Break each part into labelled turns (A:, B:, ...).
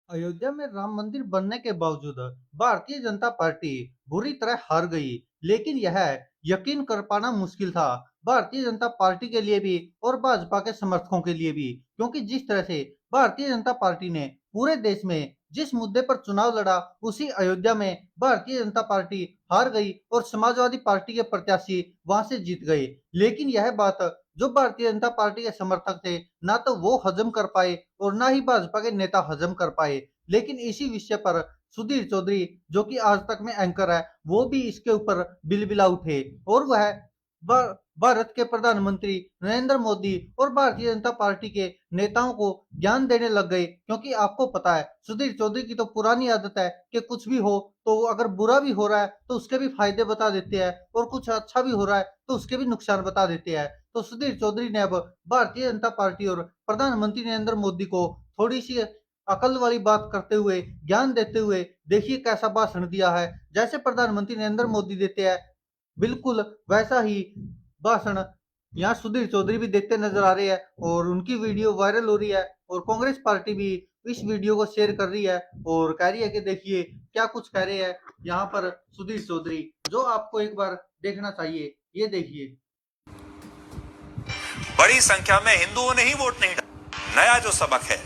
A: अयोध्या में राम मंदिर बनने के बावजूद भारतीय जनता पार्टी बुरी तरह हार गई, लेकिन यह यकीन कर पाना मुश्किल था, भारतीय जनता पार्टी के लिए भी और भाजपा के समर्थकों के लिए भी, क्योंकि जिस तरह से भारतीय जनता पार्टी ने पूरे देश में जिस मुद्दे पर चुनाव लड़ा, उसी अयोध्या में भारतीय जनता पार्टी हार गई और समाजवादी पार्टी के प्रत्याशी वहां से जीत गए। लेकिन यह बात जो भारतीय जनता पार्टी के समर्थक थे, ना तो वो हजम कर पाए और ना ही भाजपा के नेता हजम कर पाए। लेकिन इसी विषय पर सुधीर चौधरी, जो कि आज तक में एंकर है, वो भी इसके ऊपर बिलबिला उठे और वह भारत के प्रधानमंत्री नरेंद्र मोदी और भारतीय जनता पार्टी के नेताओं को ज्ञान देने लग गए, क्योंकि आपको पता है सुधीर चौधरी की तो पुरानी आदत है कि कुछ भी हो तो अगर बुरा भी हो रहा है तो उसके भी फायदे बता देते हैं और कुछ अच्छा भी हो रहा है तो उसके भी नुकसान बता देते हैं। तो सुधीर चौधरी ने अब भारतीय जनता पार्टी और प्रधानमंत्री नरेंद्र मोदी को थोड़ी सी अकल वाली बात करते हुए, ज्ञान देते हुए देखिए कैसा भाषण दिया है। जैसे प्रधानमंत्री नरेंद्र मोदी देते हैं, बिल्कुल वैसा ही भाषण यहाँ सुधीर चौधरी भी देखते नजर आ रहे हैं और उनकी वीडियो वायरल हो रही है और कांग्रेस पार्टी भी इस वीडियो को शेयर कर रही है और कह रही है कि देखिए क्या कुछ कह रहे हैं यहाँ पर सुधीर चौधरी, जो आपको एक बार देखना चाहिए। ये देखिए।
B: बड़ी संख्या में हिंदुओं ने ही वोट नहीं डाला। नया जो सबक है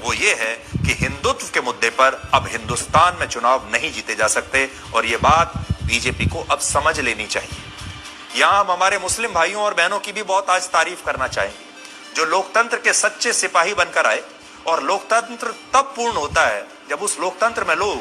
B: वो ये है कि हिंदुत्व के मुद्दे पर अब हिंदुस्तान में चुनाव नहीं जीते जा सकते और ये बात बीजेपी को अब समझ लेनी चाहिए। यहां हम हमारे मुस्लिम भाइयों और बहनों की भी बहुत आज तारीफ करना चाहेंगे, जो लोकतंत्र के सच्चे सिपाही बनकर आए। और लोकतंत्र तब पूर्ण होता है जब उस लोकतंत्र में लोग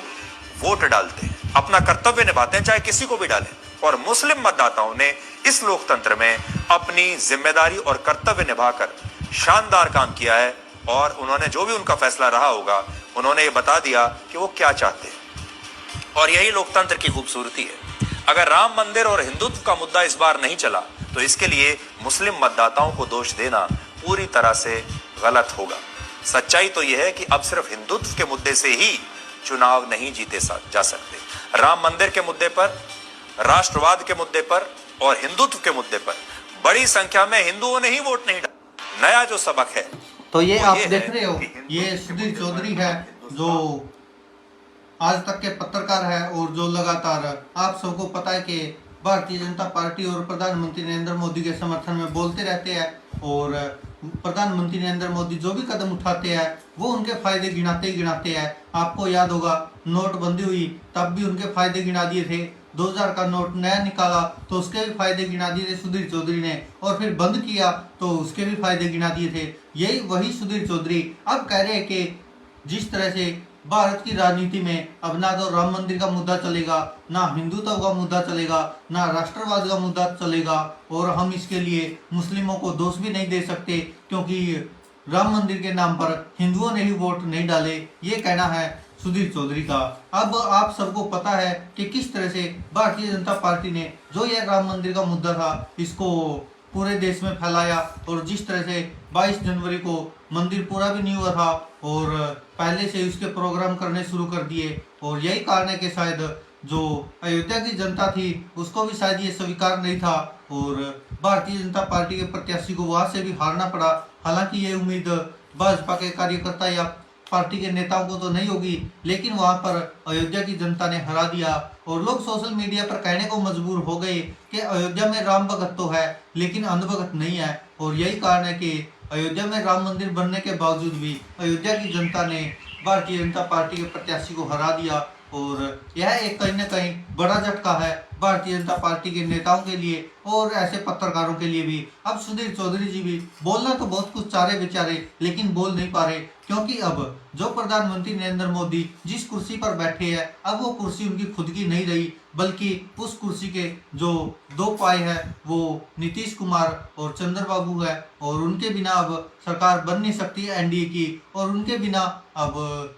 B: वोट डालते हैं, अपना कर्तव्य निभाते हैं, चाहे किसी को भी डालें। और मुस्लिम मतदाताओं ने इस लोकतंत्र में अपनी जिम्मेदारी और कर्तव्य निभाकर शानदार काम किया है और उन्होंने जो भी उनका फैसला रहा होगा, उन्होंने ये बता दिया कि वो क्या चाहते हैं। और यही लोकतंत्र की खूबसूरती है। अगर राम मंदिर और हिंदुत्व का मुद्दा इस बार नहीं चला तो इसके लिए मुस्लिम मतदाताओं को दोष देना पूरी तरह से गलत होगा। सच्चाई तो यह है कि अब सिर्फ हिंदुत्व के मुद्दे से ही चुनाव नहीं जीते जा सकते। राम मंदिर के मुद्दे पर, राष्ट्रवाद के मुद्दे पर और हिंदुत्व के मुद्दे पर बड़ी संख्या में हिंदुओं ने ही वोट नहीं डाला। नया जो सबक है
A: तो ये आप देख रहे हो, ये सुधीर चौधरी है जो आज तक के पत्रकार है और जो लगातार आप सबको पता है कि भारतीय जनता पार्टी और प्रधानमंत्री नरेंद्र मोदी के समर्थन में बोलते रहते हैं और प्रधानमंत्री नरेंद्र मोदी जो भी कदम उठाते हैं वो उनके फायदे गिनाते ही गिनाते हैं। आपको याद होगा नोटबंदी हुई तब भी उनके फायदे गिना दिए थे, 2000 का नोट नया निकाला तो उसके भी फायदे गिना दिए थे सुधीर चौधरी ने, और फिर बंद किया तो उसके भी फायदे गिना दिए थे। यही वही सुधीर चौधरी अब कह रहे हैं कि जिस तरह से भारत की राजनीति में अब ना तो राम मंदिर का मुद्दा चलेगा, ना हिंदुत्व का मुद्दा चलेगा, ना राष्ट्रवाद का मुद्दा चलेगा और हम इसके लिए मुस्लिमों को दोष भी नहीं दे सकते क्योंकि राम मंदिर के नाम पर हिंदुओं ने ही वोट नहीं डाले। ये कहना है सुधीर चौधरी का। अब आप सबको पता है कि किस तरह से भारतीय जनता पार्टी ने जो यह राम मंदिर का मुद्दा था इसको पूरे देश में फैलाया और जिस तरह से 22 जनवरी को मंदिर पूरा भी नहीं हुआ था और पहले से उसके प्रोग्राम करने शुरू कर दिए और यही कारण है कि शायद जो अयोध्या की जनता थी उसको भी शायद ये स्वीकार नहीं था और भारतीय जनता पार्टी के प्रत्याशी को वहां से भी हारना पड़ा। हालांकि ये उम्मीद भाजपा के कार्यकर्ता या पार्टी के नेताओं को तो नहीं होगी, लेकिन वहां पर अयोध्या की जनता ने हरा दिया और लोग सोशल मीडिया पर कहने को मजबूर हो गए कि अयोध्या में राम भगत तो है लेकिन अंध भगत नहीं है। और यही कारण है कि अयोध्या में राम मंदिर बनने के बावजूद भी अयोध्या की जनता ने भारतीय जनता पार्टी के प्रत्याशी को हरा दिया और यह एक कहीं न कहीं बड़ा झटका है भारतीय जनता पार्टी के नेताओं के लिए और ऐसे पत्रकारों के लिए भी। अब सुधीर चौधरी जी भी बोलना तो बहुत कुछ चाह रहे बेचारे, लेकिन बोल नहीं पा रहे क्योंकि अब जो प्रधानमंत्री नरेंद्र मोदी जिस कुर्सी पर बैठे हैं अब वो कुर्सी उनकी खुद की नहीं रही, बल्कि उस कुर्सी के जो दो पाए हैं वो नीतीश कुमार और चंद्रबाबू है और उनके बिना अब सरकार बन नहीं सकती है एनडीए की और उनके बिना अब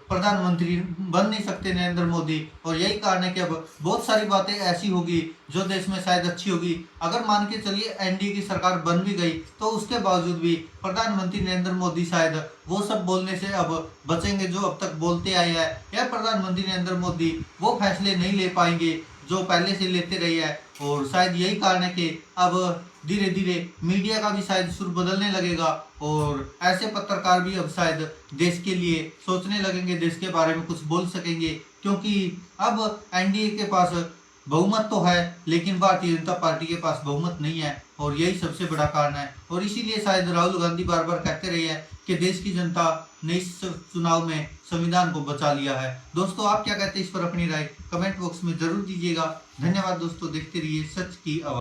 A: प्रधानमंत्री बन नहीं सकते नरेंद्र मोदी। और यही कारण है कि अब बहुत सारी बातें ऐसी होगी जो देश में शायद अच्छी होगी। अगर मान के चलिए एनडीए की सरकार बन भी गई तो उसके बावजूद भी प्रधानमंत्री नरेंद्र मोदी शायद वो सब बोलने से अब बचेंगे जो अब तक बोलते आए हैं, या प्रधानमंत्री नरेंद्र मोदी वो फैसले नहीं ले पाएंगे जो पहले से लेते रहे हैं। और शायद यही कारण है कि अब धीरे धीरे मीडिया का भी शायद सुर बदलने लगेगा और ऐसे पत्रकार भी अब शायद देश के लिए सोचने लगेंगे, देश के बारे में कुछ बोल सकेंगे, क्योंकि अब एनडीए के पास बहुमत तो है लेकिन भारतीय जनता पार्टी के पास बहुमत नहीं है और यही सबसे बड़ा कारण है। और इसीलिए शायद राहुल गांधी बार बार कहते रहे हैं कि देश की जनता ने इस चुनाव में संविधान को बचा लिया है। दोस्तों, आप क्या कहते हैं इस पर अपनी राय कमेंट बॉक्स में जरूर दीजिएगा। धन्यवाद दोस्तों, देखते रहिए सच की आवाज।